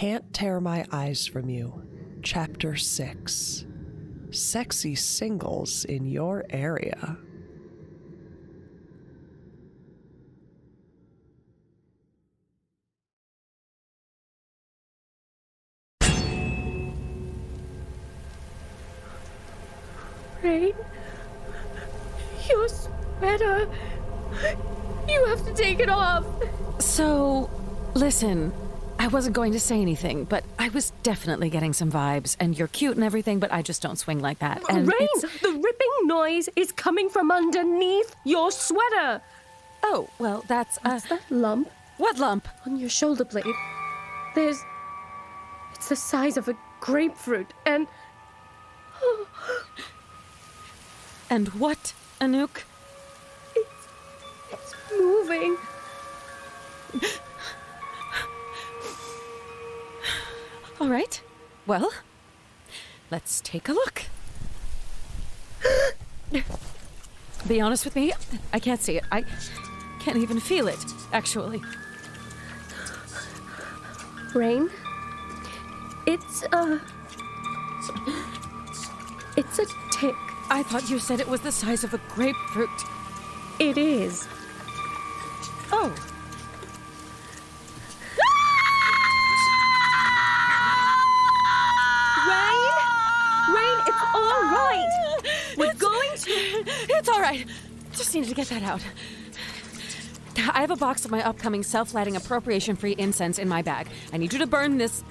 Can't Tear My Eyes From You, Chapter 6. Sexy singles in your area. Raine, your sweater. You have to take it off. So, listen, I wasn't going to say anything, but I was definitely getting some vibes, and you're cute and everything, but I just don't swing like that. And Raine, the ripping noise is coming from underneath your sweater. Oh, well, that's, What's that lump? What lump? On your shoulder blade. It's the size of a grapefruit, and... And what, Anouk? It's moving. All right. Well, let's take a look. Be honest with me, I can't see it. I can't even feel it, actually. Raine, it's a tick. I thought you said it was the size of a grapefruit. It is. Oh. Raine, it's all right. We're going to... It's all right. Just needed to get that out. I have a box of my upcoming self-lighting appropriation-free incense in my bag. I need you to burn this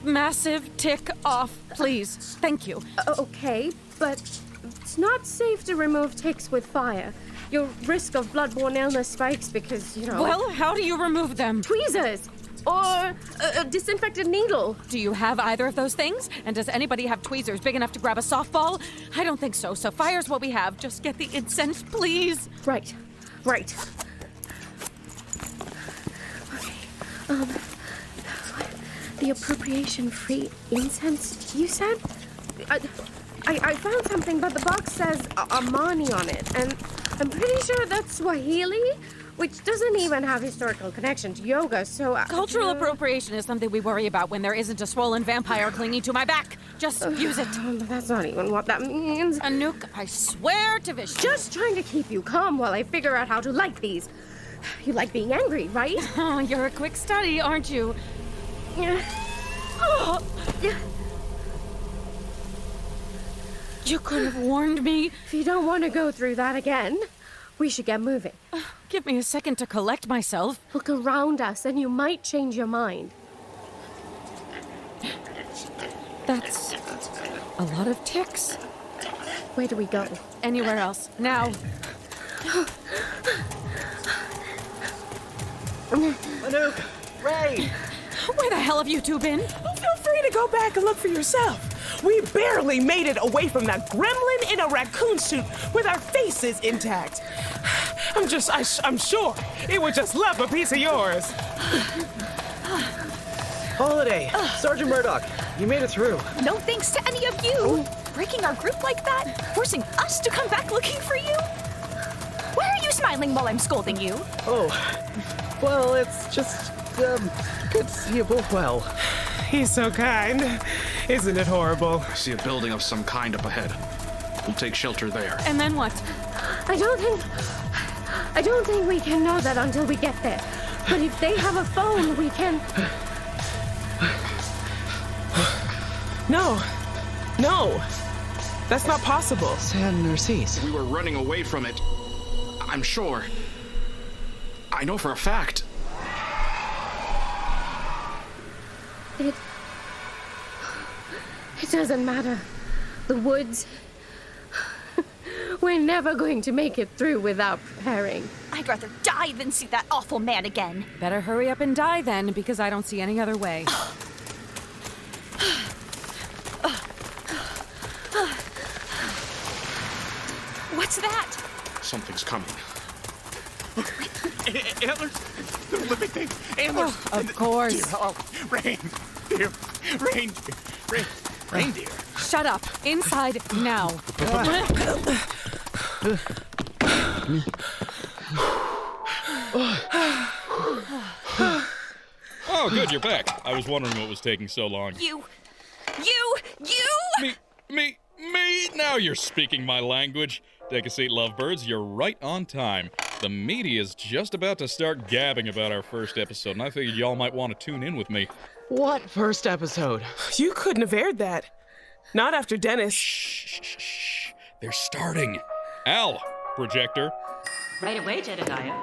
massive tick off, please. Thank you. Okay, but it's not safe to remove ticks with fire. Your risk of bloodborne illness spikes because, Well, how do you remove them? Tweezers! Or a disinfected needle. Do you have either of those things? And does anybody have tweezers big enough to grab a softball? I don't think so, so fire's what we have. Just get the incense, please. Right. Okay, the appropriation-free incense, you said? I found something, but the box says Amani on it, and I'm pretty sure that's Swahili, which doesn't even have historical connection to yoga, so... Cultural appropriation is something we worry about when there isn't a swollen vampire clinging to my back. Just use it. But that's not even what that means. Anouk, I swear to Vishnu. Just trying to keep you calm while I figure out how to light these. You like being angry, right? Oh, you're a quick study, aren't you? Yeah. Oh. You could have warned me. If you don't want to go through that again, we should get moving. Give me a second to collect myself. Look around us and you might change your mind. That's a lot of ticks. Where do we go? Anywhere else. Now. Anouk! Raine! Where the hell have you two been? Feel free to go back and look for yourself. We barely made it away from that gremlin in a raccoon suit with our faces intact. I'm sure it would just love a piece of yours. Holliday! Sergeant Murdock, you made it through. No thanks to any of you. Breaking our group like that, forcing us to come back looking for you. Why are you smiling while I'm scolding you? Oh, well, it's just, good to see you both well. He's so kind. Isn't it horrible? I see a building of some kind up ahead. We'll take shelter there. And then what? I don't think we can know that until we get there. But if they have a phone, we can... No. That's not possible. San Narcisse. We were running away from it. I'm sure. I know for a fact. It doesn't matter. The woods... We're never going to make it through without preparing. I'd rather die than see that awful man again. Better hurry up and die then, because I don't see any other way. What's that? Something's coming. Antlers? The living thing. Antlers. Oh, of course. Dear, Raine. Dear. Raine. Reindeer. Shut up. Inside now. Oh, good, you're back. I was wondering what was taking so long. You! Me! Now you're speaking my language. Take a seat, lovebirds. You're right on time. The media's just about to start gabbing about our first episode, and I figured y'all might want to tune in with me. What first episode? You couldn't have aired that. Not after Dennis. Shh. They're starting. Al, projector. Right away, Jedediah.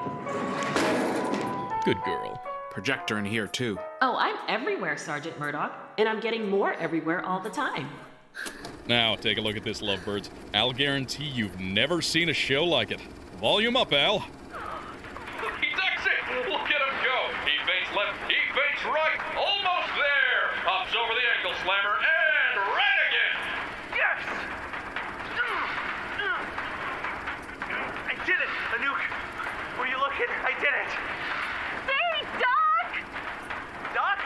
Good girl. Projector in here, too. Oh, I'm everywhere, Sergeant Murdock, and I'm getting more everywhere all the time. Now, take a look at this, lovebirds. I'll guarantee you've never seen a show like it. Volume up, Al. He ducks it! Look at him go! He feints left, he feints right, almost there! Hops over the ankle slammer, and right again! Yes! I did it, Anouk! Were you looking? I did it! Hey, Doc! Doc?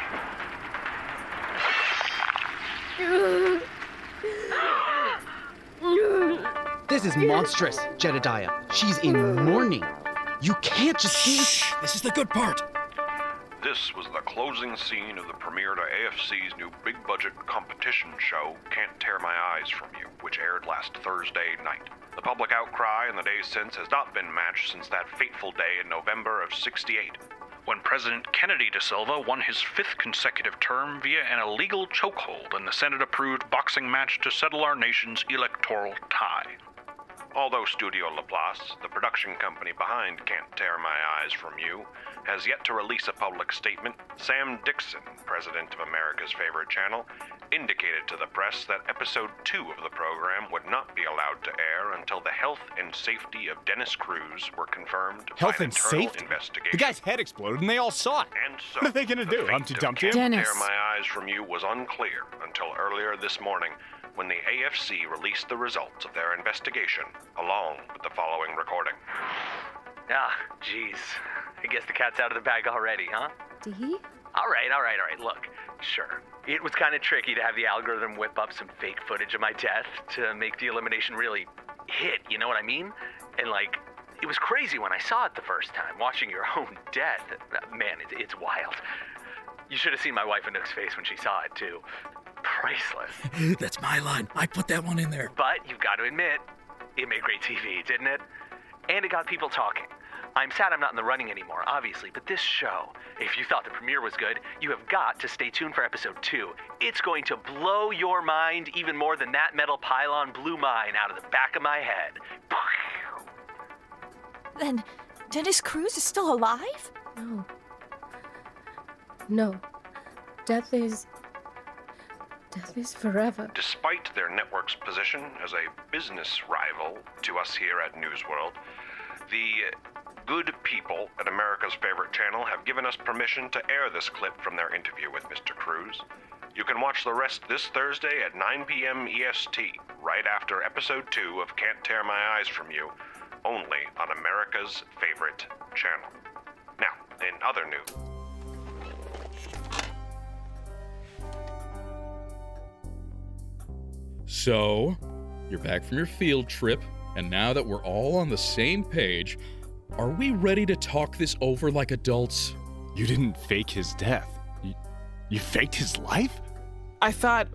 This is monstrous, Jedediah. She's in mourning. You can't just Shh! This is the good part. This was the closing scene of the premiere to AFC's new big-budget competition show, Can't Tear My Eyes From You, which aired last Thursday night. The public outcry in the days since has not been matched since that fateful day in November of '68, when President Kennedy da Silva won his 5th consecutive term via an illegal chokehold in the Senate-approved boxing match to settle our nation's electoral tie. Although Studio Laplace, the production company behind Can't Tear My Eyes From You, has yet to release a public statement, Sam Dixon, president of America's favorite channel, indicated to the press that episode 2 of the program would not be allowed to air until the health and safety of Dennis Cruz were confirmed by an internal investigation. The guy's head exploded and they all saw it. And so, what are they gonna do? Humpty Dumpty him? Can't Tear My Eyes From You was unclear until earlier this morning, when the AFC released the results of their investigation, along with the following recording. Ah, jeez. I guess the cat's out of the bag already, huh? D? All right. Look, sure. It was kind of tricky to have the algorithm whip up some fake footage of my death to make the elimination really hit, you know what I mean? And it was crazy when I saw it the first time, watching your own death. Man, it's wild. You should have seen my wife Anouk's face when she saw it, too. Priceless. That's my line. I put that one in there. But you've got to admit, it made great TV, didn't it? And it got people talking. I'm sad I'm not in the running anymore, obviously, but this show, if you thought the premiere was good, you have got to stay tuned for episode 2. It's going to blow your mind even more than that metal pylon blew mine out of the back of my head. Then Dennis Cruz is still alive? No. Death is forever. Despite their network's position as a business rival to us here at Newsworld, the good people at America's favorite channel have given us permission to air this clip from their interview with Mr. Cruz. You can watch the rest this Thursday at 9 p.m. EST, right after episode 2 of Can't Tear My Eyes From You, only on America's favorite channel. Now, in other news. So, you're back from your field trip, and now that we're all on the same page, are we ready to talk this over like adults? You didn't fake his death. You faked his life? I thought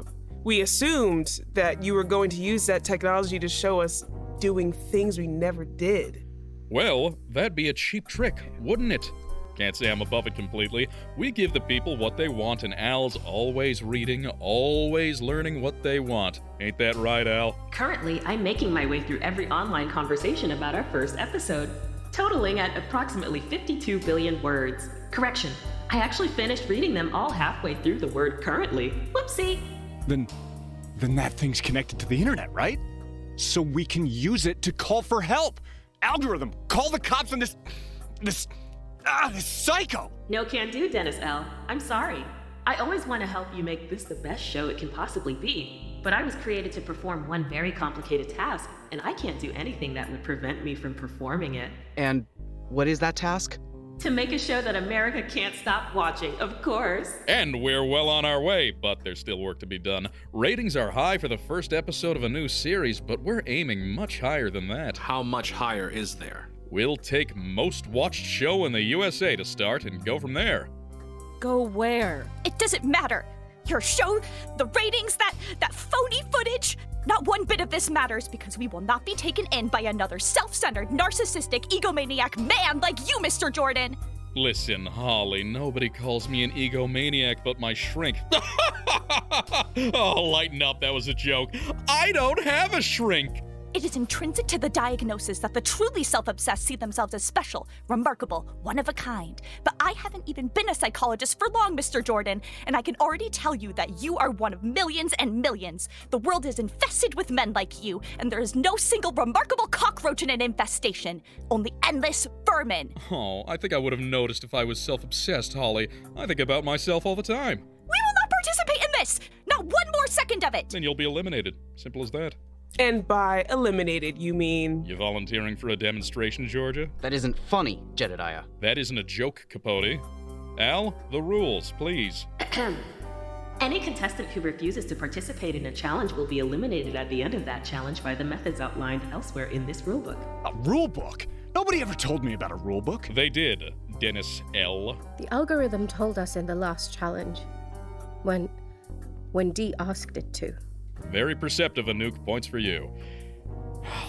we assumed that you were going to use that technology to show us doing things we never did. Well, that'd be a cheap trick, wouldn't it? Can't say I'm above it completely. We give the people what they want, and Al's always reading, always learning what they want. Ain't that right, Al? Currently, I'm making my way through every online conversation about our first episode, totaling at approximately 52 billion words. Correction, I actually finished reading them all halfway through the word currently. Whoopsie. Then that thing's connected to the internet, right? So we can use it to call for help. Algorithm, call the cops on this psycho! No can do, Dennis L. I'm sorry. I always want to help you make this the best show it can possibly be, but I was created to perform one very complicated task, and I can't do anything that would prevent me from performing it. And what is that task? To make a show that America can't stop watching, of course. And we're well on our way, but there's still work to be done. Ratings are high for the first episode of a new series, but we're aiming much higher than that. How much higher is there? We'll take most watched show in the USA to start and go from there. Go where? It doesn't matter. Your show, the ratings, that phony footage. Not one bit of this matters because we will not be taken in by another self-centered, narcissistic, egomaniac man like you, Mr. Jordan. Listen, Holly, nobody calls me an egomaniac but my shrink. Oh, lighten up, that was a joke. I don't have a shrink. It is intrinsic to the diagnosis that the truly self-obsessed see themselves as special, remarkable, one of a kind. But I haven't even been a psychologist for long, Mr. Jordan, and I can already tell you that you are one of millions and millions. The world is infested with men like you, and there is no single remarkable cockroach in an infestation, only endless vermin. Oh, I think I would have noticed if I was self-obsessed, Holly. I think about myself all the time. We will not participate in this! Not one more second of it! Then you'll be eliminated. Simple as that. And by eliminated, you mean... You volunteering for a demonstration, Georgia? That isn't funny, Jedediah. That isn't a joke, Capote. Al, the rules, please. Any contestant who refuses to participate in a challenge will be eliminated at the end of that challenge by the methods outlined elsewhere in this rulebook. A rulebook? Nobody ever told me about a rulebook. They did, Dennis L. The algorithm told us in the last challenge. When Dee asked it to. Very perceptive, Anouk. Points for you.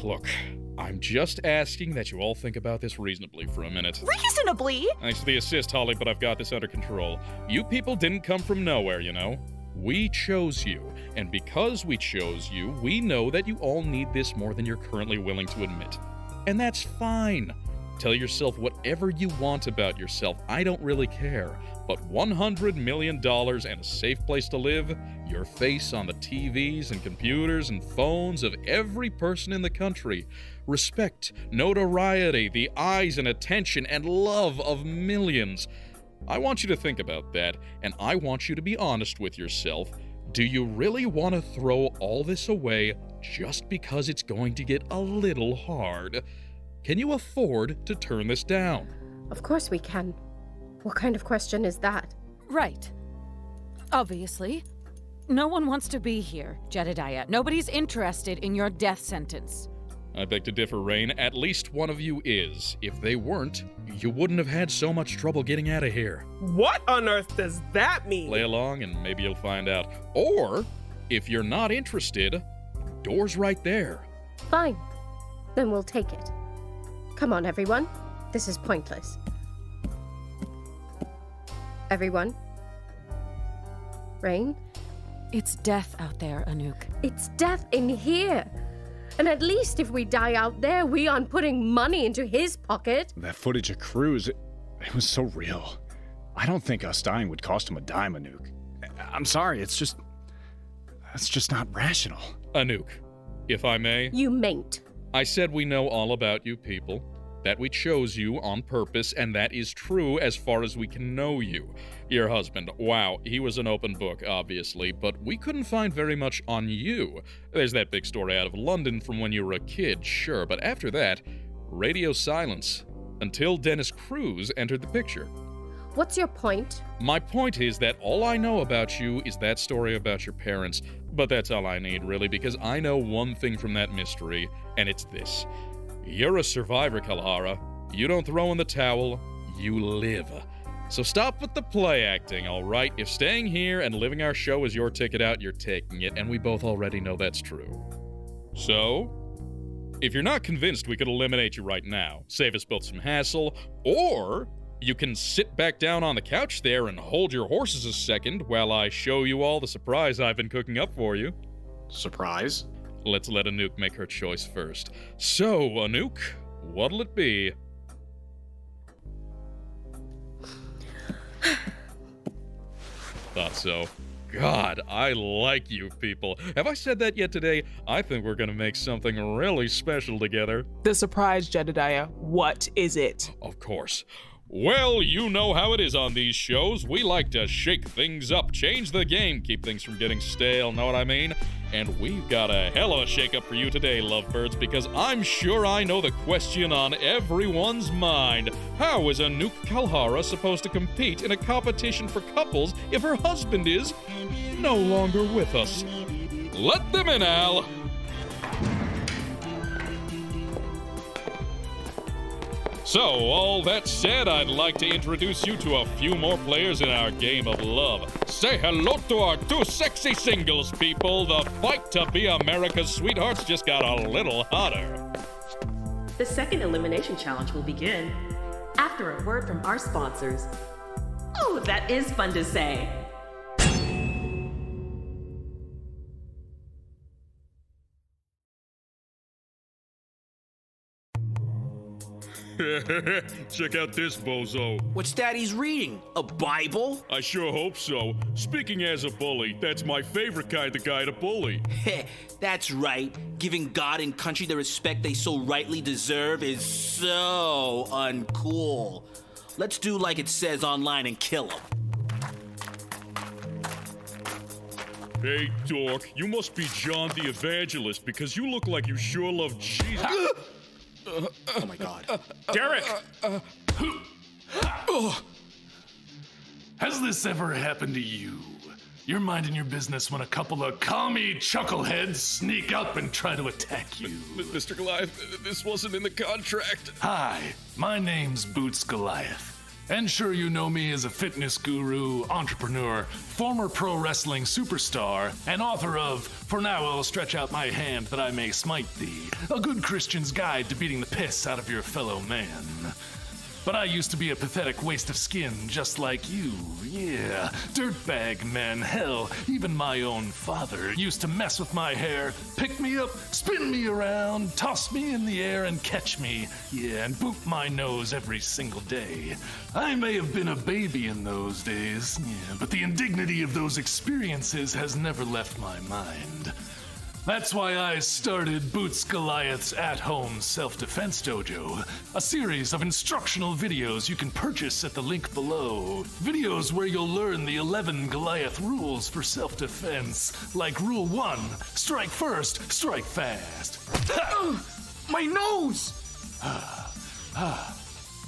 Look, I'm just asking that you all think about this reasonably for a minute. Reasonably? Thanks for the assist, Holly, but I've got this under control. You people didn't come from nowhere, you know. We chose you, and because we chose you, we know that you all need this more than you're currently willing to admit. And that's fine. Tell yourself whatever you want about yourself. I don't really care. But $100 million and a safe place to live, your face on the TVs and computers and phones of every person in the country, respect, notoriety, the eyes and attention and love of millions. I want you to think about that, and I want you to be honest with yourself. Do you really want to throw all this away just because it's going to get a little hard? Can you afford to turn this down? Of course we can. What kind of question is that? Right. Obviously. No one wants to be here, Jedediah. Nobody's interested in your death sentence. I beg to differ, Raine. At least one of you is. If they weren't, you wouldn't have had so much trouble getting out of here. What on earth does that mean? Play along and maybe you'll find out. Or, if you're not interested, door's right there. Fine. Then we'll take it. Come on, everyone. This is pointless. Everyone? Raine? It's death out there, Anouk. It's death in here. And at least if we die out there, we aren't putting money into his pocket. That footage of Cruz, it was so real. I don't think us dying would cost him a dime, Anouk. I'm sorry, that's just not rational. Anouk, if I may. You mayn't. I said we know all about you people, that we chose you on purpose, and that is true as far as we can know you. Your husband, wow, he was an open book, obviously, but we couldn't find very much on you. There's that big story out of London from when you were a kid, sure, but after that, radio silence, until Dennis Cruz entered the picture. What's your point? My point is that all I know about you is that story about your parents, but that's all I need, really, because I know one thing from that mystery, and it's this. You're a survivor, Kalhara. You don't throw in the towel, you live. So stop with the play acting, all right? If staying here and living our show is your ticket out, you're taking it, and we both already know that's true. So, if you're not convinced, we could eliminate you right now, save us both some hassle, or you can sit back down on the couch there and hold your horses a second while I show you all the surprise I've been cooking up for you. Surprise? Let's let Anouk make her choice first. So, Anouk, what'll it be? Thought so. God, I like you people. Have I said that yet today? I think we're gonna make something really special together. The surprise, Jedediah. What is it? Of course. Well, you know how it is on these shows. We like to shake things up, change the game, keep things from getting stale, know what I mean? And we've got a hell of a shake-up for you today, lovebirds, because I'm sure I know the question on everyone's mind. How is Anouk Kalhara supposed to compete in a competition for couples if her husband is no longer with us? Let them in, Al! So, all that said, I'd like to introduce you to a few more players in our game of love. Say hello to our two sexy singles, people. The fight to be America's sweethearts just got a little hotter. The second elimination challenge will begin after a word from our sponsors. Oh, that is fun to say. Check out this bozo. What's Daddy's reading? A Bible? I sure hope so. Speaking as a bully, that's my favorite kind of guy to bully. That's right. Giving God and country the respect they so rightly deserve is so uncool. Let's do like it says online and kill them. Hey, dork, you must be John the Evangelist because you look like you sure love Jesus. Oh my God. Derek! Has this ever happened to you? You're minding your business when a couple of commie chuckleheads sneak up and try to attack you. Mr. Goliath, this wasn't in the contract. Hi, my name's Boots Goliath. And sure, you know me as a fitness guru, entrepreneur, former pro wrestling superstar, and author of For Now I'll Stretch Out My Hand That I May Smite Thee, a good Christian's guide to beating the piss out of your fellow man. But I used to be a pathetic waste of skin just like you, yeah. Dirtbag men, hell, even my own father used to mess with my hair, pick me up, spin me around, toss me in the air and catch me, yeah, and boop my nose every single day. I may have been a baby in those days, yeah, but the indignity of those experiences has never left my mind. That's why I started Boots Goliath's at-home self-defense dojo, a series of instructional videos you can purchase at the link below. Videos where you'll learn the 11 Goliath rules for self-defense, like Rule 1, strike first, strike fast. My nose!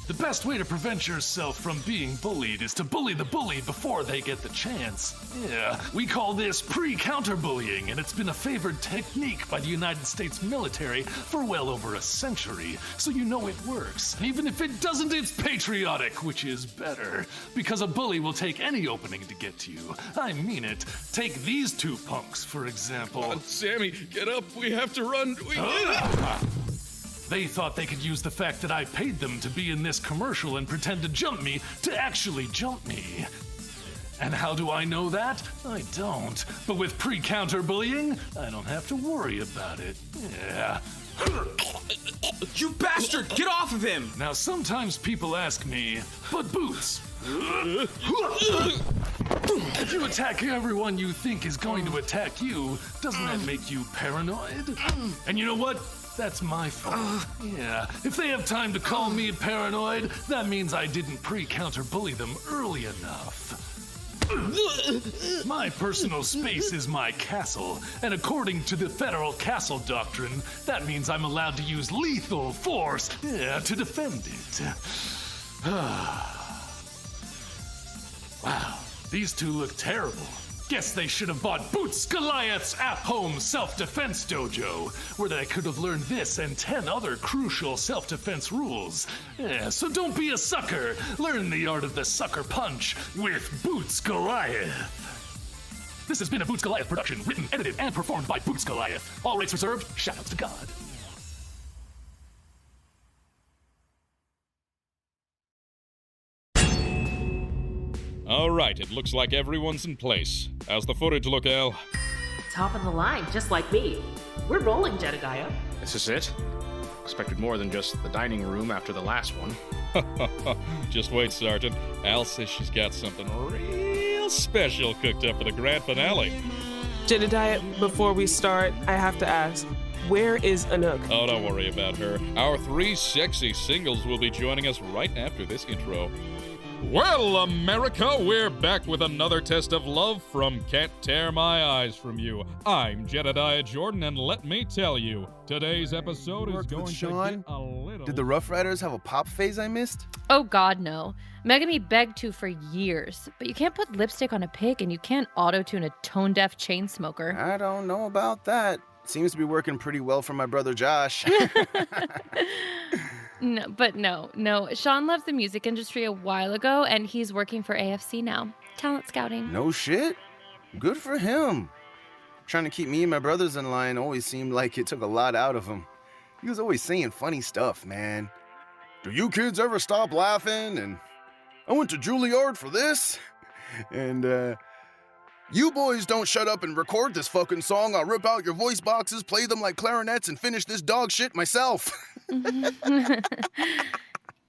The best way to prevent yourself from being bullied is to bully the bully before they get the chance. Yeah, we call this pre-counterbullying, and it's been a favored technique by the United States military for well over a century, so you know it works. Even if it doesn't, it's patriotic, which is better, because a bully will take any opening to get to you. I mean it. Take these two punks, for example. Sammy, get up. We have to run. They thought they could use the fact that I paid them to be in this commercial and pretend to jump me to actually jump me. And how do I know that? I don't. But with pre-counter-bullying, I don't have to worry about it. Yeah. You bastard! Get off of him! Now, sometimes people ask me, but Boots, if you attack everyone you think is going to attack you, doesn't that make you paranoid? And you know what? That's my fault. Yeah, if they have time to call me paranoid, that means I didn't pre-counter-bully them early enough. My personal space is my castle, and according to the federal castle doctrine, that means I'm allowed to use lethal force to defend it. Wow, these two look terrible. Guess they should have bought Boots Goliath's at-home self-defense dojo, where they could have learned this and 10 other crucial self-defense rules. Yeah, so don't be a sucker. Learn the art of the sucker punch with Boots Goliath. This has been a Boots Goliath production, written, edited, and performed by Boots Goliath. All rights reserved. Shoutouts to God. All right, it looks like everyone's in place. How's the footage look, El? Top of the line, just like me. We're rolling, Jedediah. This is it? Expected more than just the dining room after the last one. Just wait, Sergeant. Al says she's got something real special cooked up for the grand finale. Jedediah, before we start, I have to ask, where is Anouk? Oh, don't worry about her. Our 3 sexy singles will be joining us right after this intro. Well, America, we're back with another test of love from Can't Tear My Eyes From You. I'm Jedediah Jordan, and let me tell you, today's episode is going to get a little... Did the Rough Riders have a pop phase I missed? Oh God, no. Megami begged to for years, but you can't put lipstick on a pig and you can't auto-tune a tone-deaf chain smoker. I don't know about that. Seems to be working pretty well for my brother Josh. No. Sean left the music industry a while ago, and he's working for AFC now. Talent scouting. No shit. Good for him. Trying to keep me and my brothers in line always seemed like it took a lot out of him. He was always saying funny stuff, man. Do you kids ever stop laughing? And I went to Juilliard for this. And, you boys don't shut up and record this fucking song. I'll rip out your voice boxes, play them like clarinets, and finish this dog shit myself.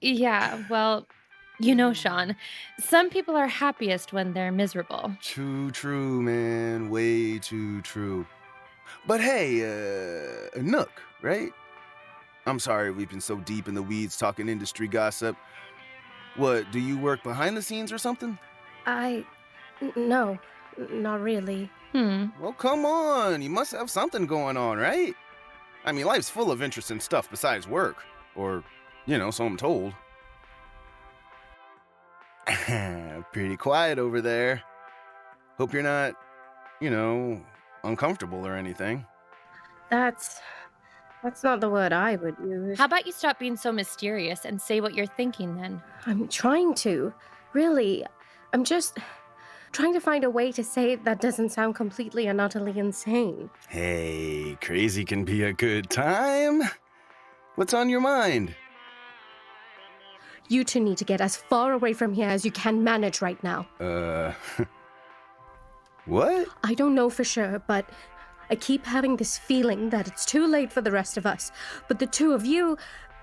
Yeah, well, Sean, some people are happiest when they're miserable. Too true, man. Way too true. But hey, Anouk, right? I'm sorry we've been so deep in the weeds talking industry gossip. What, do you work behind the scenes or something? No, not really. Well, come on. You must have something going on, right? I mean, life's full of interesting stuff besides work. Or, so I'm told. Pretty quiet over there. Hope you're not, uncomfortable or anything. That's not the word I would use. How about you stop being so mysterious and say what you're thinking then? I'm trying to. Really. I'm just trying to find a way to say it that doesn't sound completely and utterly insane. Hey, crazy can be a good time. What's on your mind? You two need to get as far away from here as you can manage right now. What? I don't know for sure, but I keep having this feeling that it's too late for the rest of us. But the two of you,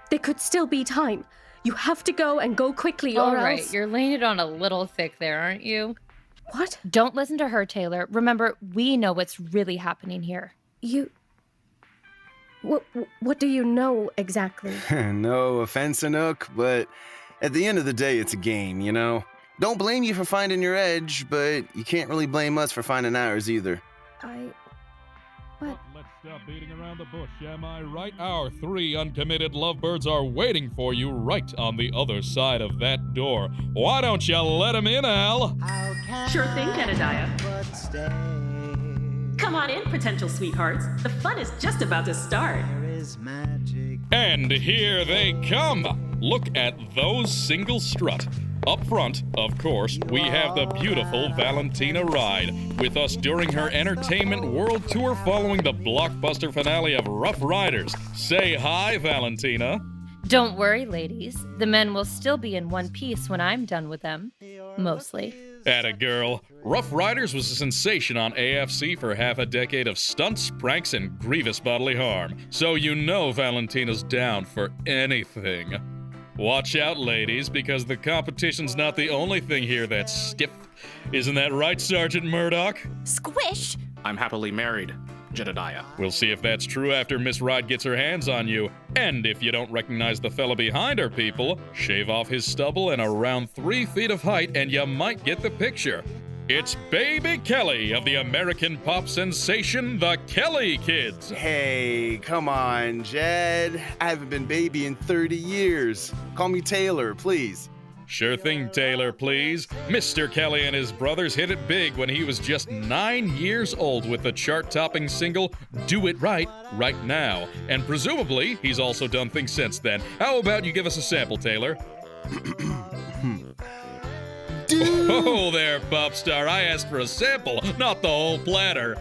there could still be time. You have to go and go quickly All or right, else... you're laying it on a little thick there, aren't you? What? Don't listen to her, Taylor. Remember, we know what's really happening here. What do you know exactly? No offense, Anouk, but at the end of the day, it's a game, Don't blame you for finding your edge, but you can't really blame us for finding ours either. What? Let's stop beating around the bush, am I right? Our 3 uncommitted lovebirds are waiting for you right on the other side of that door. Why don't you let them in, Al? Sure thing, Jedediah. Come on in, potential sweethearts. The fun is just about to start. And here they come. Look at those single strut. Up front, of course, we have the beautiful Valentina ride, with us during her entertainment world tour following the blockbuster finale of Rough Riders. Say hi, Valentina. Don't worry, ladies. The men will still be in one piece when I'm done with them. Mostly. Atta girl. Rough Riders was a sensation on AFC for half a decade of stunts, pranks, and grievous bodily harm. So Valentina's down for anything. Watch out, ladies, because the competition's not the only thing here that's stiff. Isn't that right, Sergeant Murdock? Squish! I'm happily married, Jedediah. We'll see if that's true after Miss Ride gets her hands on you. And if you don't recognize the fella behind her, people, shave off his stubble and around 3 feet of height and you might get the picture. It's Baby Kelly of the American pop sensation, the Kelly Kids. Hey, come on, Jed. I haven't been baby in 30 years. Call me Taylor, please. Sure thing, Taylor, please. Mr. Kelly and his brothers hit it big when he was just 9 years old with the chart-topping single, Do It Right, Right Now. And presumably, he's also done things since then. How about you give us a sample, Taylor? Oh there, pop star. I asked for a sample, not the whole platter.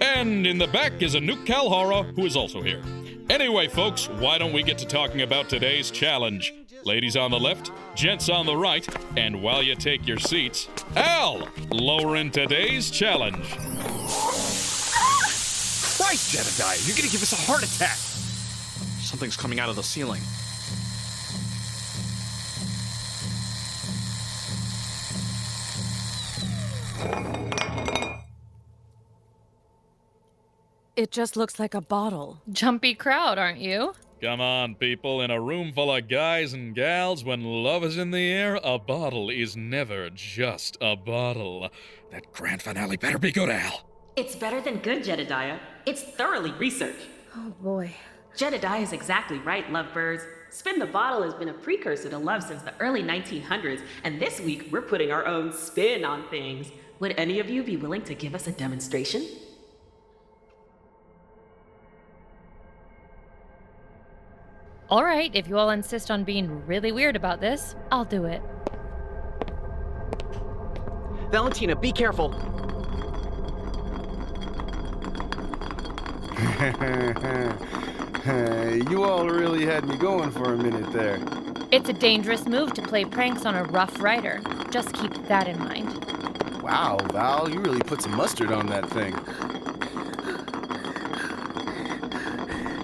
And in the back is Anouk Kalhara, who is also here. Anyway, folks, why don't we get to talking about today's challenge? Ladies on the left, gents on the right, and while you take your seats, Al, lower in today's challenge. Christ, Jedediah, you're gonna give us a heart attack. Something's coming out of the ceiling. It just looks like a bottle. Jumpy crowd, aren't you? Come on, people. In a room full of guys and gals, when love is in the air, a bottle is never just a bottle. That grand finale better be good, Al. It's better than good, Jedediah. It's thoroughly researched. Oh, boy. Jedediah is exactly right, lovebirds. Spin the Bottle has been a precursor to love since the early 1900s, and this week we're putting our own spin on things. Would any of you be willing to give us a demonstration? All right, if you all insist on being really weird about this, I'll do it. Valentina, be careful. You all really had me going for a minute there. It's a dangerous move to play pranks on a rough rider. Just keep that in mind. Wow, Val, you really put some mustard on that thing.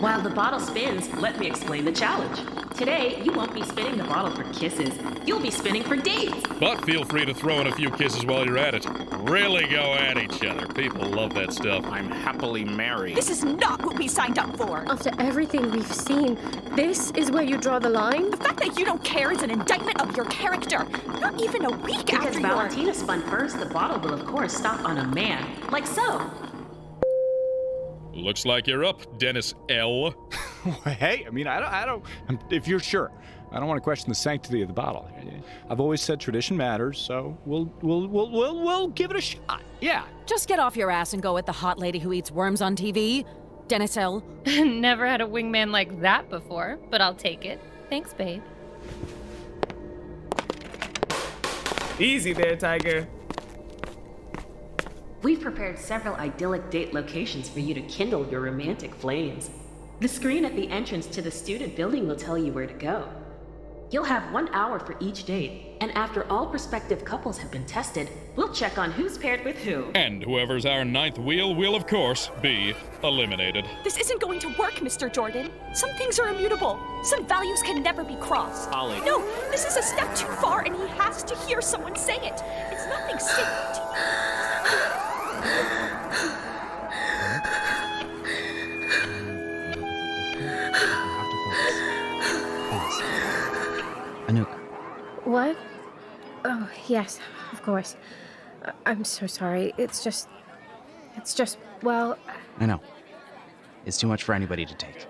While the bottle spins, let me explain the challenge. Today, you won't be spinning the bottle for kisses. You'll be spinning for dates. But feel free to throw in a few kisses while you're at it. Really go at each other. People love that stuff. I'm happily married. This is not what we signed up for. After everything we've seen, this is where you draw the line? The fact that you don't care is an indictment of your character. Not even a week Because after Valentina spun first, the bottle will of course stop on a man. Like so. Looks like you're up, Dennis L. Hey, I mean, I don't. If you're sure, I don't want to question the sanctity of the bottle. I've always said tradition matters, so we'll give it a shot. Yeah. Just get off your ass and go with the hot lady who eats worms on TV, Dennis L. Never had a wingman like that before, but I'll take it. Thanks, babe. Easy there, Tiger. We've prepared several idyllic date locations for you to kindle your romantic flames. The screen at the entrance to the student building will tell you where to go. You'll have 1 hour for each date, and after all prospective couples have been tested, we'll check on who's paired with who. And whoever's our ninth wheel will, of course, be eliminated. This isn't going to work, Mr. Jordan. Some things are immutable. Some values can never be crossed. Ollie. No, this is a step too far, and he has to hear someone say it. It's nothing sacred to you. Anouk. What? Oh, yes, of course. I'm so sorry. It's just, well... I know. It's too much for anybody to take.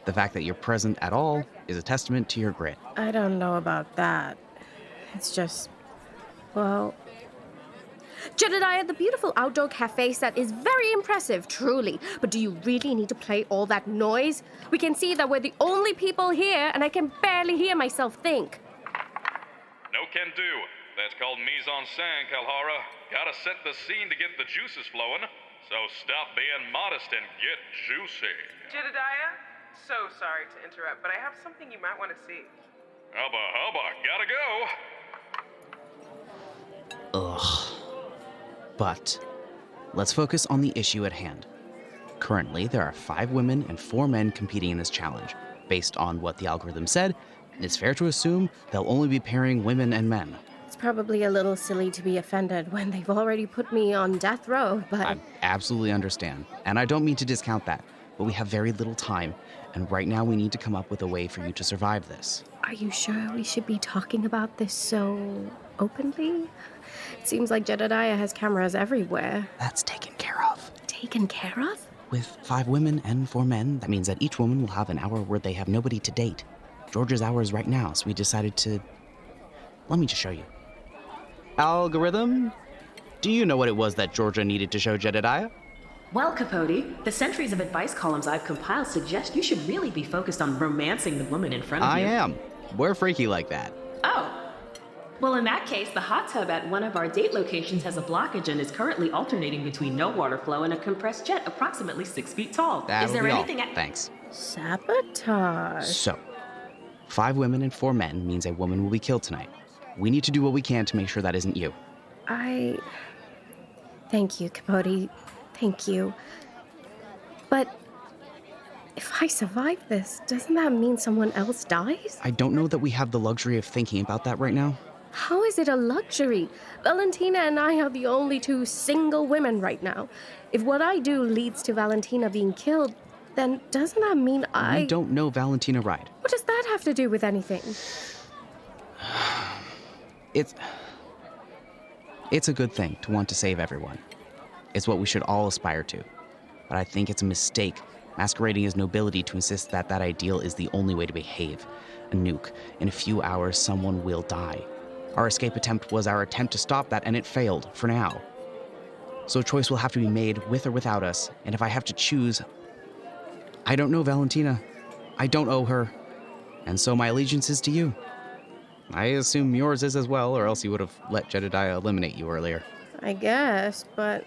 The fact that you're present at all is a testament to your grit. I don't know about that. It's just, well... Jedediah, the beautiful outdoor cafe set is very impressive, truly. But do you really need to play all that noise? We can see that we're the only people here, and I can barely hear myself think. No can do. That's called mise en scène, Kalhara. Gotta set the scene to get the juices flowing. So stop being modest and get juicy. Jedediah, so sorry to interrupt, but I have something you might want to see. Hubba, gotta go. Ugh. But let's focus on the issue at hand. Currently, there are 5 women and 4 men competing in this challenge. Based on what the algorithm said, it's fair to assume they'll only be pairing women and men. It's probably a little silly to be offended when they've already put me on death row, but... I absolutely understand, and I don't mean to discount that, but we have very little time, and right now we need to come up with a way for you to survive this. Are you sure we should be talking about this so openly? It seems like Jedediah has cameras everywhere. That's taken care of. Taken care of? With 5 women and 4 men, that means that each woman will have an hour where they have nobody to date. George's hour is right now, so we decided to... Let me just show you. Algorithm, do you know what it was that Georgia needed to show Jedediah? Well, Capote, the centuries of advice columns I've compiled suggest you should really be focused on romancing the woman in front of you. I am. We're freaky like that. Oh. Well, in that case, the hot tub at one of our date locations has a blockage and is currently alternating between no water flow and a compressed jet approximately 6 feet tall. That'll is there be anything all. Thanks. Sabotage. So, 5 women and 4 men means a woman will be killed tonight. We need to do what we can to make sure that isn't you. Thank you, Capote. Thank you. But if I survive this, doesn't that mean someone else dies? I don't know that we have the luxury of thinking about that right now. How is it a luxury? Valentina and I are the only 2 single women right now. If what I do leads to Valentina being killed, then doesn't that mean We don't know Valentina Ride. What does that have to do with anything? It's a good thing to want to save everyone. It's what we should all aspire to. But I think it's a mistake masquerading as nobility to insist that that ideal is the only way to behave. Anouk, in a few hours, someone will die. Our escape attempt was our attempt to stop that, and it failed, for now. So a choice will have to be made, with or without us, and if I have to choose... I don't know Valentina. I don't owe her. And so my allegiance is to you. I assume yours is as well, or else you would have let Jedediah eliminate you earlier. I guess, but...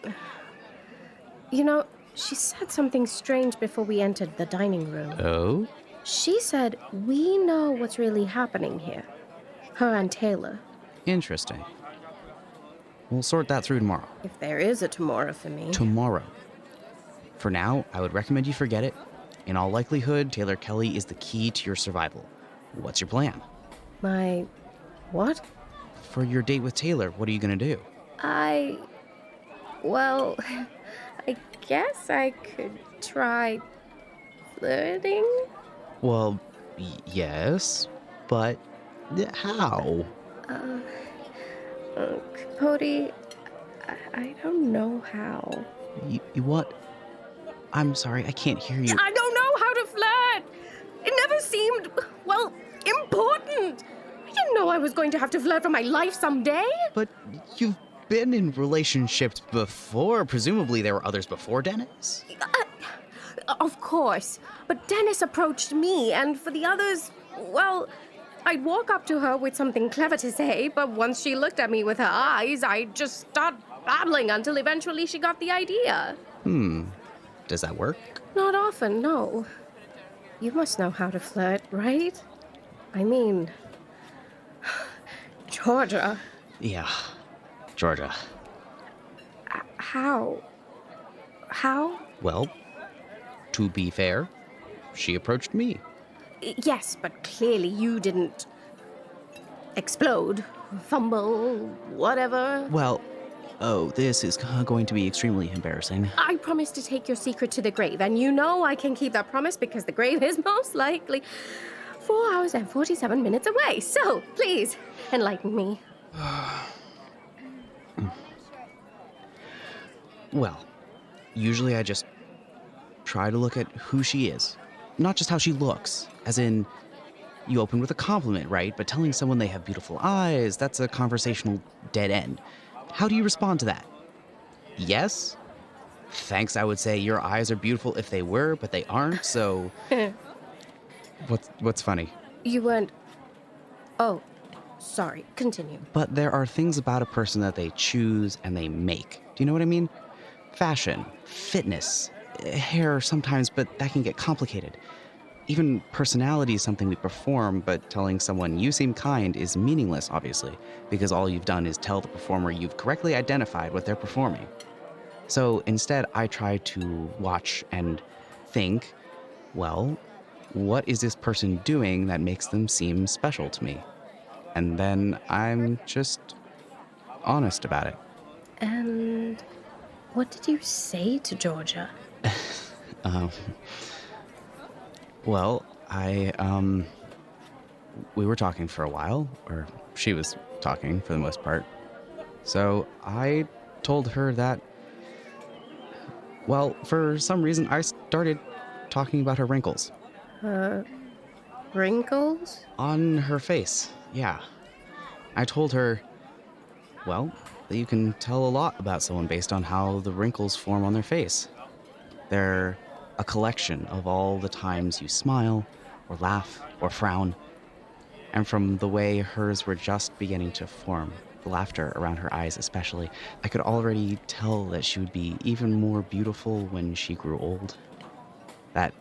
You know, she said something strange before we entered the dining room. Oh? She said, we know what's really happening here. Her and Taylor. Interesting. We'll sort that through tomorrow. If there is a tomorrow for me. Tomorrow. For now, I would recommend you forget it. In all likelihood, Taylor Kelly is the key to your survival. What's your plan? My... what? For your date with Taylor, what are you gonna do? Well, I guess I could try flirting? Well, yes, but how? Capote, I don't know how. You what? I'm sorry, I can't hear you. I don't know how to flirt! It never seemed, well, important! I didn't know I was going to have to flirt for my life someday! But you've been in relationships before. Presumably there were others before Dennis? Of course. But Dennis approached me, and for the others, well, I'd walk up to her with something clever to say, but once she looked at me with her eyes, I'd just start babbling until eventually she got the idea. Does that work? Not often, no. You must know how to flirt, right? I mean, Georgia. Yeah, Georgia. How? How? Well, to be fair, she approached me. Yes, but clearly you didn't explode, fumble, whatever. Well, this is going to be extremely embarrassing. I promised to take your secret to the grave, and you know I can keep that promise because the grave is most likely 4 hours and 47 minutes away. So, please, enlighten me. Well, usually I just try to look at who she is, not just how she looks. As in, you open with a compliment, right? But telling someone they have beautiful eyes, that's a conversational dead end. How do you respond to that? Yes? Thanks, I would say your eyes are beautiful if they were, but they aren't, so... What's funny? You weren't... Oh, sorry. Continue. But there are things about a person that they choose and they make. Do you know what I mean? Fashion, fitness, hair sometimes, but that can get complicated. Even personality is something we perform, but telling someone you seem kind is meaningless, obviously, because all you've done is tell the performer you've correctly identified what they're performing. So instead, I try to watch and think, well, what is this person doing that makes them seem special to me? And then I'm just honest about it. And what did you say to Georgia? Well, we were talking for a while, or she was talking for the most part. So I told her that, well, for some reason I started talking about her wrinkles. Wrinkles? On her face, yeah. I told her, well, that you can tell a lot about someone based on how the wrinkles form on their face. They're a collection of all the times you smile, or laugh, or frown. And from the way hers were just beginning to form, the laughter around her eyes especially, I could already tell that she would be even more beautiful when she grew old. That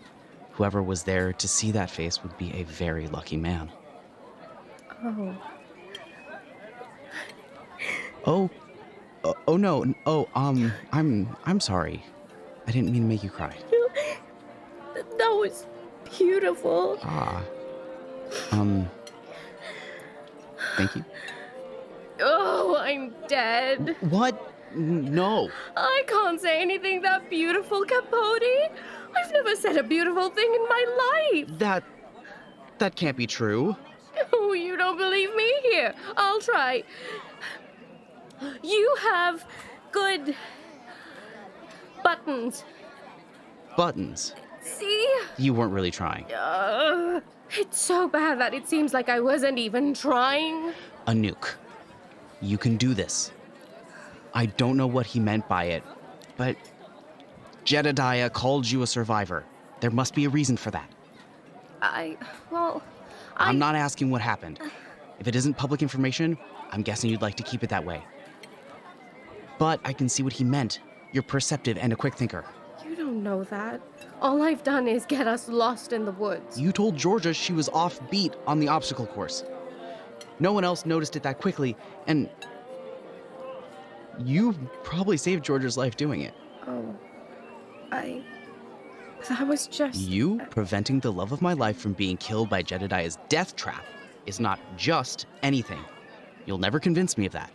whoever was there to see that face would be a very lucky man. Oh no. I'm sorry. I didn't mean to make you cry. That was beautiful. Thank you. Oh, I'm dead. What? No. I can't say anything that beautiful, Capote. I've never said a beautiful thing in my life. That can't be true. Oh, you don't believe me? Here, I'll try. You have good buttons. Buttons? See? You weren't really trying. It's so bad that it seems like I wasn't even trying. Anouk, you can do this. I don't know what he meant by it, but Jedediah called you a survivor. There must be a reason for that. Well, I'm not asking what happened. If it isn't public information, I'm guessing you'd like to keep it that way. But I can see what he meant. You're perceptive and a quick thinker. You don't know that. All I've done is get us lost in the woods. You told Georgia she was off beat on the obstacle course. No one else noticed it that quickly, and you probably saved Georgia's life doing it. Oh, that was just... You preventing the love of my life from being killed by Jedediah's death trap is not just anything. You'll never convince me of that.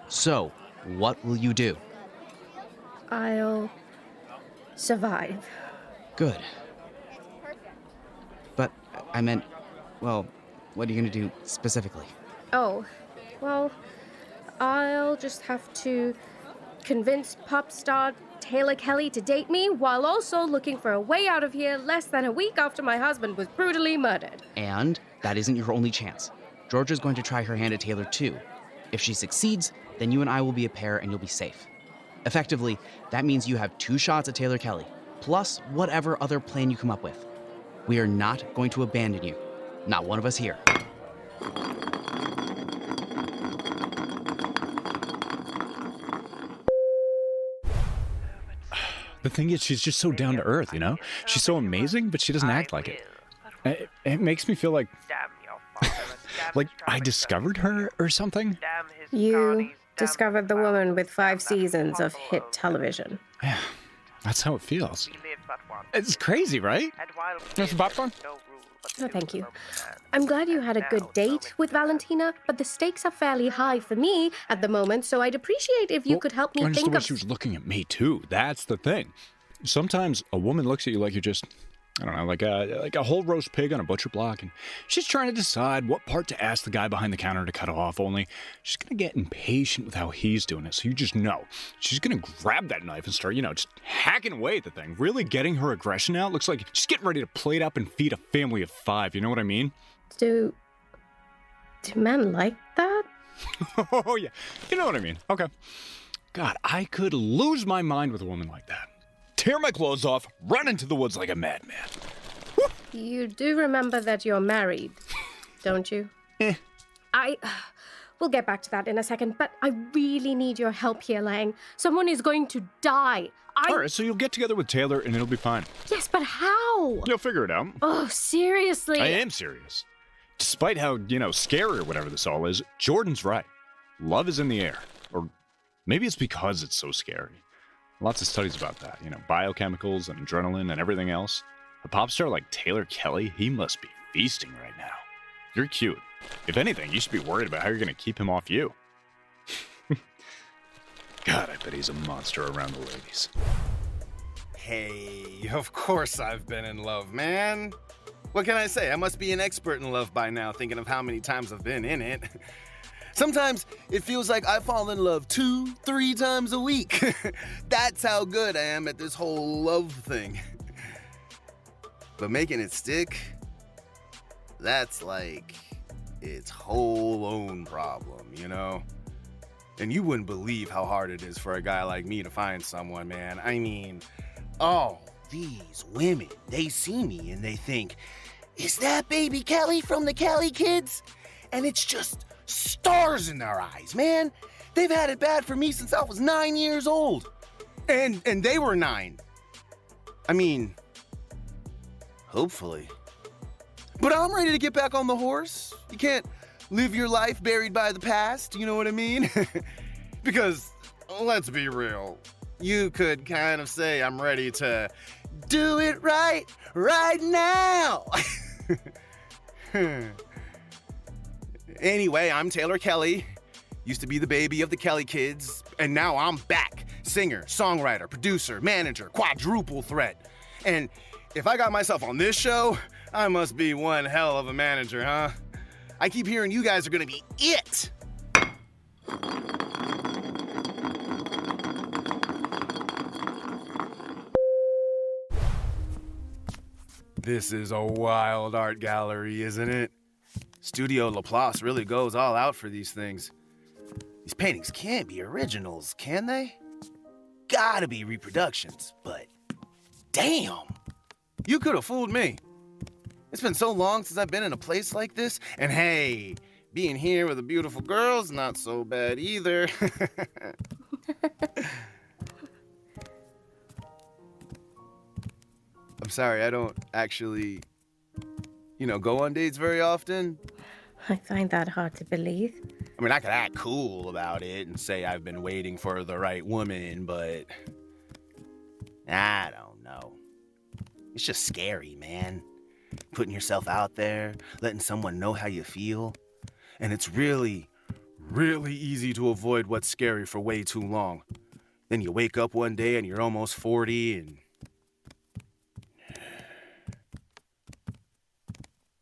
So, what will you do? I'll survive. Good. But I meant, well, what are you going to do specifically? Oh, well, I'll just have to convince pop star Taylor Kelly to date me while also looking for a way out of here less than a week after my husband was brutally murdered. And that isn't your only chance. Georgia's going to try her hand at Taylor too. If she succeeds, then you and I will be a pair and you'll be safe. Effectively, that means you have 2 shots at Taylor Kelly, plus whatever other plan you come up with. We are not going to abandon you. Not one of us here. The thing is, she's just so down to earth, you know? She's so amazing, but she doesn't act like it. It makes me feel like I discovered her or something. You discovered the woman with 5 seasons of hit television. Yeah, that's how it feels. It's crazy, right? Want some popcorn? No, thank you. I'm glad you had a good date with Valentina, but the stakes are fairly high for me at the moment, so I'd appreciate if you could help me I understood think why of... she was looking at me, too. That's the thing. Sometimes a woman looks at you like you're just, I don't know, like a whole roast pig on a butcher block, and she's trying to decide what part to ask the guy behind the counter to cut off, only she's going to get impatient with how he's doing it, so you just know. She's going to grab that knife and start, just hacking away at the thing, really getting her aggression out. Looks like she's getting ready to plate up and feed a family of 5, you know what I mean? Do men like that? Oh, yeah. You know what I mean. Okay. God, I could lose my mind with a woman like that. Tear my clothes off, run into the woods like a madman. You do remember that you're married, don't you? We'll get back to that in a second, but I really need your help here, Lang. Someone is going to die. All right, so you'll get together with Taylor and it'll be fine. Yes, but how? You'll figure it out. Oh, seriously? I am serious. Despite how, scary or whatever this all is, Jordan's right. Love is in the air. Or maybe it's because it's so scary. Lots of studies about that, biochemicals and adrenaline and everything else. A pop star like Taylor Kelly, he must be feasting right now. You're cute. If anything, you should be worried about how you're going to keep him off you. God, I bet he's a monster around the ladies. Hey, of course I've been in love, man. What can I say? I must be an expert in love by now, thinking of how many times I've been in it. Sometimes it feels like I fall in love 2-3 times a week. That's how good I am at this whole love thing. But making it stick, that's like its whole own problem, And you wouldn't believe how hard it is for a guy like me to find someone, man. I mean, these women, they see me and they think, is that baby Kelly from the Kelly Kids? And it's just stars in their eyes, man. They've had it bad for me since I was 9 years old. And they were 9. I mean, hopefully. But I'm ready to get back on the horse. You can't live your life buried by the past, you know what I mean? Because, let's be real, you could kind of say I'm ready to do it right now. Anyway, I'm Taylor Kelly. Used to be the baby of the Kelly Kids, and now I'm back. Singer, songwriter, producer, manager, quadruple threat. And if I got myself on this show, I must be one hell of a manager, huh? I keep hearing you guys are gonna be it. This is a wild art gallery, isn't it? Studio Laplace really goes all out for these things. These paintings can't be originals, can they? Gotta be reproductions, but damn, you could have fooled me. It's been so long since I've been in a place like this, and hey, being here with a beautiful girl's not so bad either. I'm sorry, I don't actually, go on dates very often. I find that hard to believe. I mean, I could act cool about it and say I've been waiting for the right woman, but I don't know. It's just scary, man. Putting yourself out there, letting someone know how you feel. And it's really, really easy to avoid what's scary for way too long. Then you wake up one day and you're almost 40 and...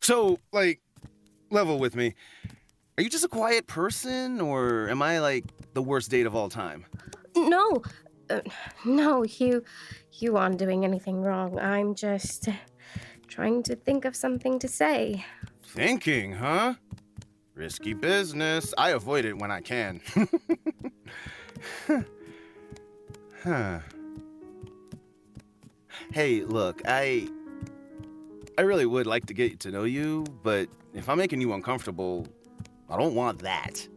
So, level with me. Are you just a quiet person, or am I, the worst date of all time? No. No, you aren't doing anything wrong. I'm just trying to think of something to say. Thinking, huh? Risky business. I avoid it when I can. Huh. Hey, look, I really would like to get to know you, but if I'm making you uncomfortable, I don't want that.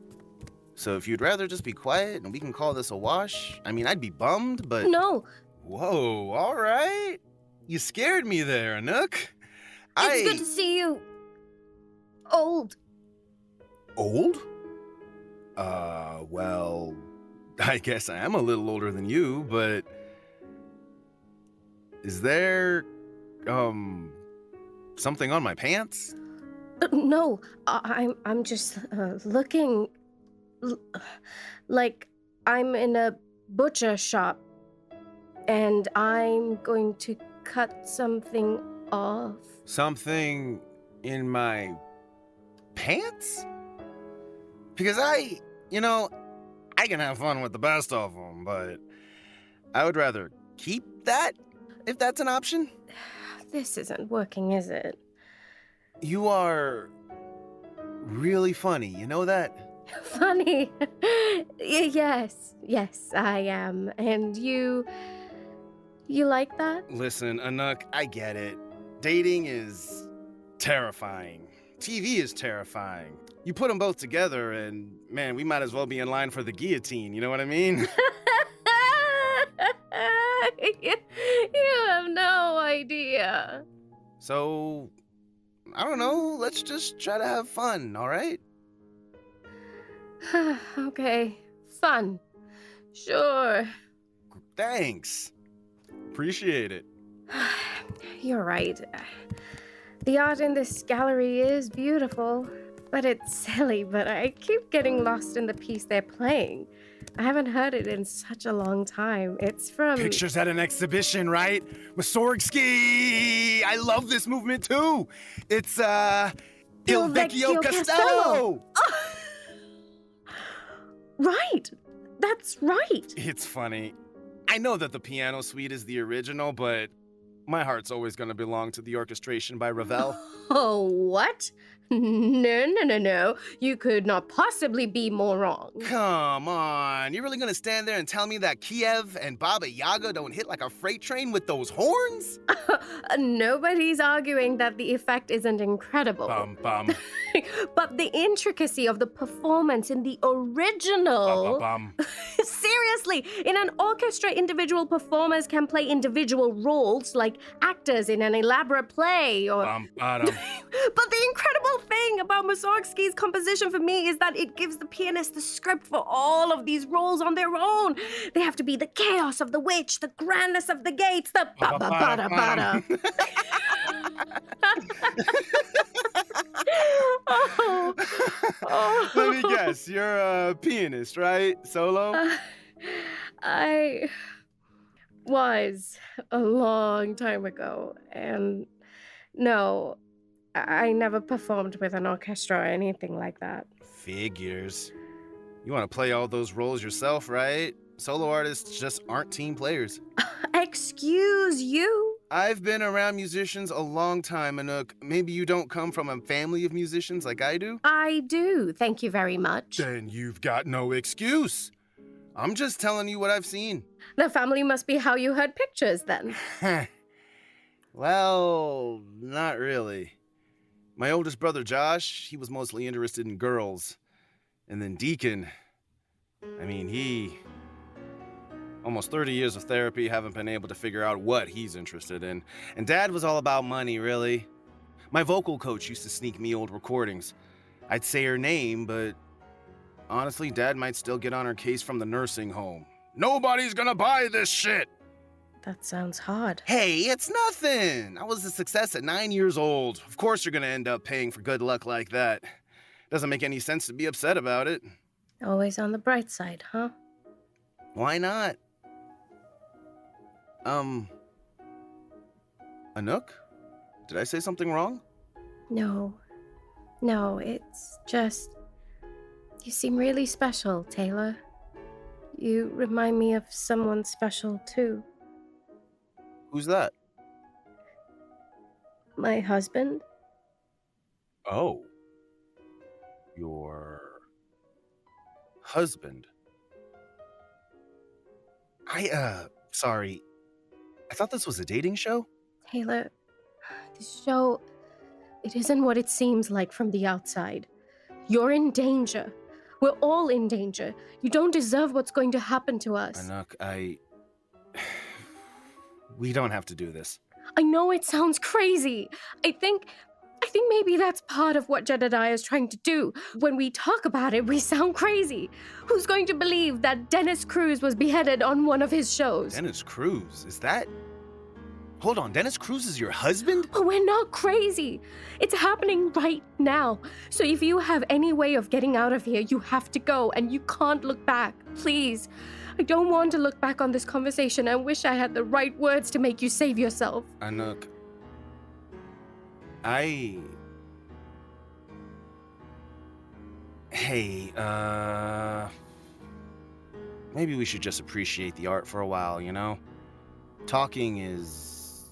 So if you'd rather just be quiet and we can call this a wash, I mean, I'd be bummed, but... No. Whoa, all right. You scared me there, Anouk. It's good to see you. Old. Old? Well, I guess I am a little older than you, but... Is there, something on my pants? No, I'm just looking like I'm in a butcher shop and I'm going to cut something off. Something in my pants? Because I can have fun with the best of them, but I would rather keep that, if that's an option. This isn't working, is it? You are really funny, you know that? Funny? Yes, I am. And you like that? Listen, Anouk, I get it. Dating is terrifying. TV is terrifying. You put them both together and, man, we might as well be in line for the guillotine, you know what I mean? You have no idea. So, I don't know, let's just try to have fun, all right? Okay, fun. Sure. Thanks. Appreciate it. You're right. The art in this gallery is beautiful, but it's silly, but I keep getting lost in the piece they're playing. I haven't heard it in such a long time. It's from... Pictures at an exhibition, right? Mussorgsky! I love this movement, too! It's, Il Vecchio Castello! Oh. Right! That's right! It's funny. I know that the piano suite is the original, but my heart's always going to belong to the orchestration by Ravel. Oh, what? No. You could not possibly be more wrong. Come on. You're really going to stand there and tell me that Kiev and Baba Yaga don't hit like a freight train with those horns? Nobody's arguing that the effect isn't incredible. Bum. But the intricacy of the performance in the original... Seriously, in an orchestra, individual performers can play individual roles like actors in an elaborate play or... But the incredible thing about Mussorgsky's composition for me is that it gives the pianist the script for all of these roles on their own. They have to be the chaos of the witch, the grandness of the gates, the ba-ba-ba-da-ba-da. Let me guess, you're a pianist, right? Solo? I was a long time ago, and no, I never performed with an orchestra or anything like that. Figures. You want to play all those roles yourself, right? Solo artists just aren't team players. Excuse you? I've been around musicians a long time, Anouk. Maybe you don't come from a family of musicians like I do? I do, thank you very much. Then you've got no excuse. I'm just telling you what I've seen. The family must be how you heard pictures, then. Well, not really. My oldest brother, Josh, he was mostly interested in girls. And then Deacon, he... Almost 30 years of therapy, haven't been able to figure out what he's interested in. And Dad was all about money, really. My vocal coach used to sneak me old recordings. I'd say her name, but honestly, Dad might still get on her case from the nursing home. Nobody's gonna buy this shit! That sounds hard. Hey, it's nothing! I was a success at 9 years old. Of course you're gonna end up paying for good luck like that. Doesn't make any sense to be upset about it. Always on the bright side, huh? Why not? Anouk? Did I say something wrong? No, it's just... You seem really special, Taylor. You remind me of someone special, too. Who's that? My husband. Oh. Your... husband. Sorry. I thought this was a dating show? Taylor, this show, it isn't what it seems like from the outside. You're in danger. We're all in danger. You don't deserve what's going to happen to us. Anouk, we don't have to do this. I know it sounds crazy. I think maybe that's part of what Jedediah is trying to do. When we talk about it, we sound crazy. Who's going to believe that Dennis Cruz was beheaded on one of his shows? Dennis Cruz? Is that... Hold on, Dennis Cruz is your husband? But we're not crazy. It's happening right now. So if you have any way of getting out of here, you have to go, and you can't look back. Please. I don't want to look back on this conversation. I wish I had the right words to make you save yourself. Anouk, Hey, maybe we should just appreciate the art for a while, you know? Talking is...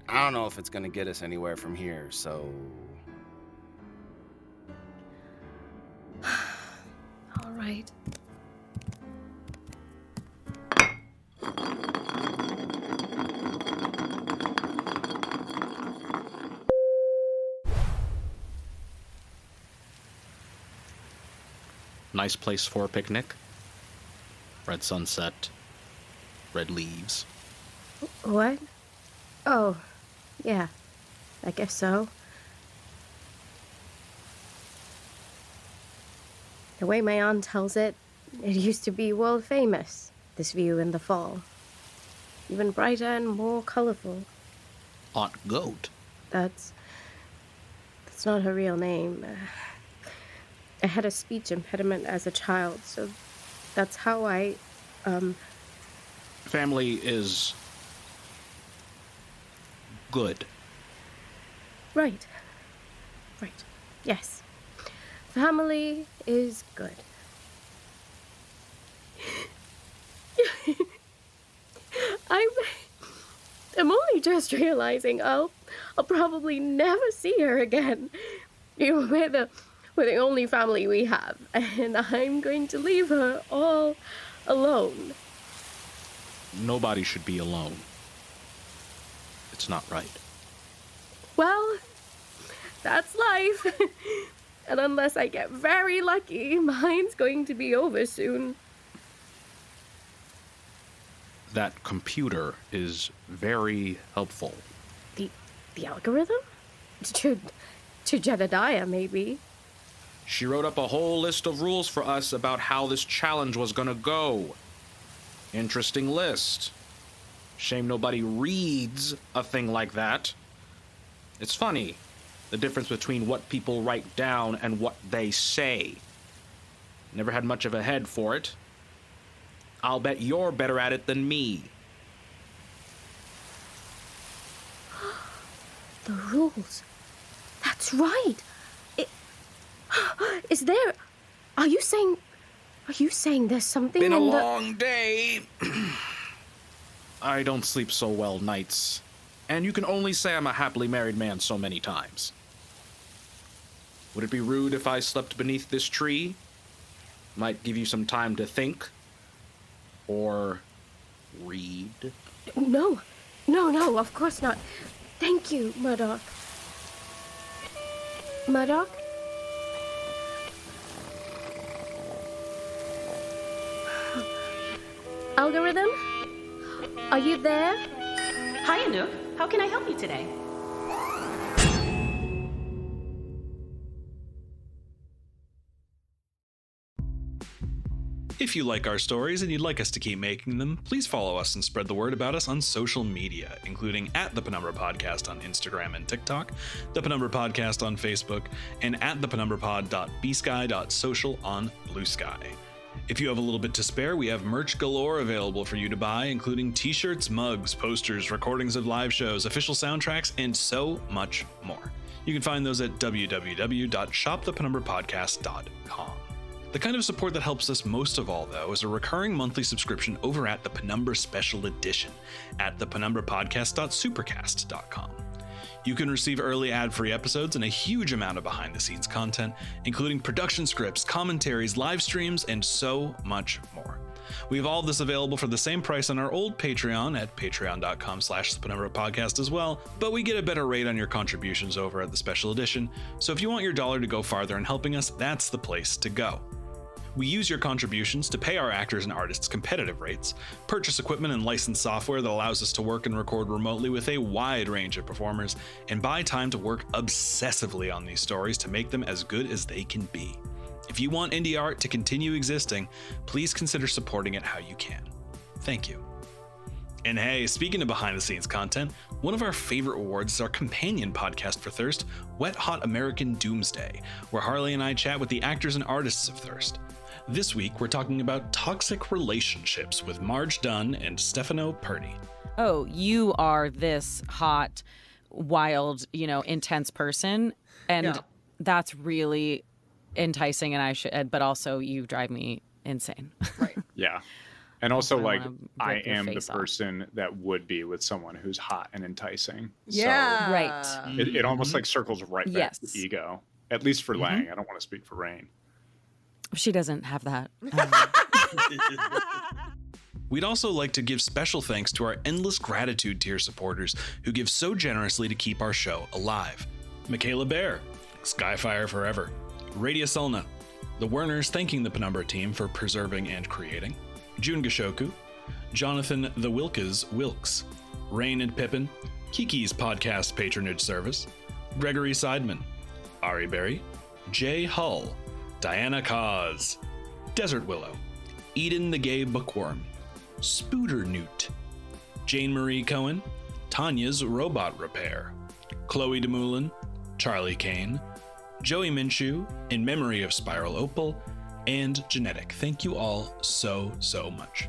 I don't know if it's gonna get us anywhere from here, so... All right. Nice place for a picnic. Red sunset. Red leaves. What? Oh, yeah. I guess so. The way my aunt tells it, it used to be world famous, this view in the fall. Even brighter and more colorful. Aunt Goat? That's not her real name. I had a speech impediment as a child, so that's how I, Family is... good. Right. Yes. Family is good. I'm only just realizing I'll probably never see her again. We're the only family we have, and I'm going to leave her all alone. Nobody should be alone. It's not right. Well, that's life. And unless I get very lucky, mine's going to be over soon. That computer is very helpful. The algorithm? To Jedediah, maybe. She wrote up a whole list of rules for us about how this challenge was gonna go. Interesting list. Shame nobody reads a thing like that. It's funny, the difference between what people write down and what they say. Never had much of a head for it. I'll bet you're better at it than me. The rules. That's right. Is there... Are you saying there's something Been in a the... long day. I don't sleep so well nights. And you can only say I'm a happily married man so many times. Would it be rude if I slept beneath this tree? Might give you some time to think. Or read. No, of course not. Thank you, Murdock. Murdock? Algorithm? Are you there? Hi, Anouk. How can I help you today? If you like our stories and you'd like us to keep making them, please follow us and spread the word about us on social media, including at the Penumbra Podcast on Instagram and TikTok, the Penumbra Podcast on Facebook, and at thepenumbrapod.bsky.social on Blue Sky. If you have a little bit to spare, we have merch galore available for you to buy, including t-shirts, mugs, posters, recordings of live shows, official soundtracks, and so much more. You can find those at www.shopthepenumbrapodcast.com. The kind of support that helps us most of all, though, is a recurring monthly subscription over at the Penumbra Special Edition at thepenumbrapodcast.supercast.com. You can receive early ad-free episodes and a huge amount of behind-the-scenes content, including production scripts, commentaries, live streams, and so much more. We have all of this available for the same price on our old Patreon at patreon.com/thepenumbrapodcast as well, but we get a better rate on your contributions over at the Special Edition, so if you want your dollar to go farther in helping us, that's the place to go. We use your contributions to pay our actors and artists competitive rates, purchase equipment and license software that allows us to work and record remotely with a wide range of performers, and buy time to work obsessively on these stories to make them as good as they can be. If you want indie art to continue existing, please consider supporting it how you can. Thank you. And hey, speaking of behind-the-scenes content, one of our favorite awards is our companion podcast for Thirst, Wet Hot American Doomsday, where Harley and I chat with the actors and artists of Thirst. This week, we're talking about toxic relationships with Marge Dunn and Stefano Perti. Oh, you are this hot, wild, intense person, and that's really enticing, and I should, but also you drive me insane. Right. Yeah. And also, I am the face off. person that would be with someone who's hot and enticing. Yeah. So Right. It almost circles right back Yes. to ego. At least for Lang. I don't want to speak for Raine. She doesn't have that. We'd also like to give special thanks to our endless gratitude tier supporters who give so generously to keep our show alive. Michaela Bear, Skyfire Forever, Radia Selna, the Werners thanking the Penumbra team for preserving and creating, June Gashoku, Jonathan the Wilkes, Raine and Pippin, Kiki's podcast patronage service, Gregory Seidman, Ari Berry, Jay Hull, Diana Cause, Desert Willow, Eden the Gay Bookworm, Spooter Newt, Jane Marie Cohen, Tanya's Robot Repair, Chloe DeMoulin, Charlie Kane, Joey Minshew, in memory of Spiral Opal, and Genetic. Thank you all so much.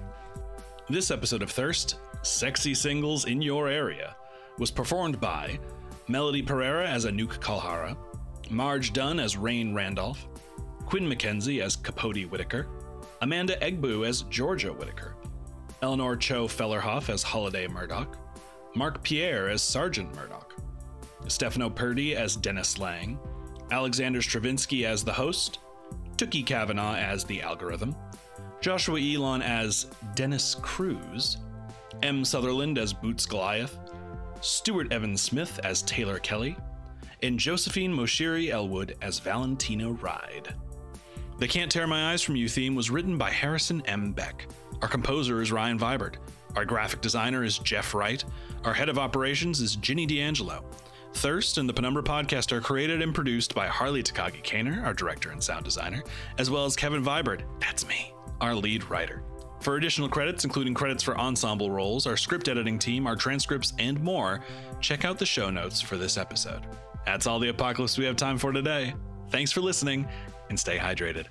This episode of Thirst, Sexy Singles in Your Area, was performed by Melody Perera as Anouk Kalhara, Marge Dunn as Raine Randolph, Quinn McKenzie as Capote Whittaker, Amanda Egbu as Georgia Whittaker, Eleanore Cho Fellerhoff as Holliday Murdock, Marc Pierre as Sergeant Murdock, Stefano Perti as Dennis Lang, Alexander Stravinsky as the host, Tooky Kavanagh as the algorithm, Joshua Elon as Dennis Cruz, M. Sutherland as Boots Goliath, Stuart Evans Smith as Taylor Kelly, and Josephine Moshiri Elwood as Valentina Ride. The Can't Tear My Eyes From You theme was written by Harrison M. Beck. Our composer is Ryan Vibert. Our graphic designer is Jeff Wright. Our head of operations is Ginny D'Angelo. Thirst and the Penumbra Podcast are created and produced by Harley Takagi Kaner, our director and sound designer, as well as Kevin Vibert, that's me, our lead writer. For additional credits, including credits for ensemble roles, our script editing team, our transcripts, and more, check out the show notes for this episode. That's all the apocalypse we have time for today. Thanks for listening, and stay hydrated.